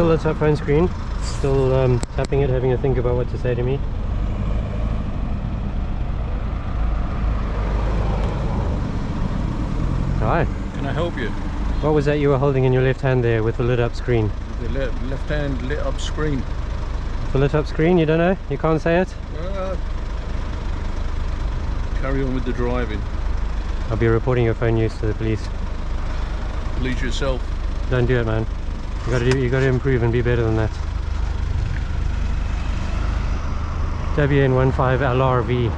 still lit up phone screen. Still tapping it, having a think about what to say to me. Hi. Can I help you? What was that you were holding in your left hand there with the lit up screen? The left hand lit up screen. The lit up screen, you don't know? You can't say it? Carry on with the driving. I'll be reporting your phone use to the police. Please yourself. Don't do it, man. You gotta improve and be better than that. WM15LRV.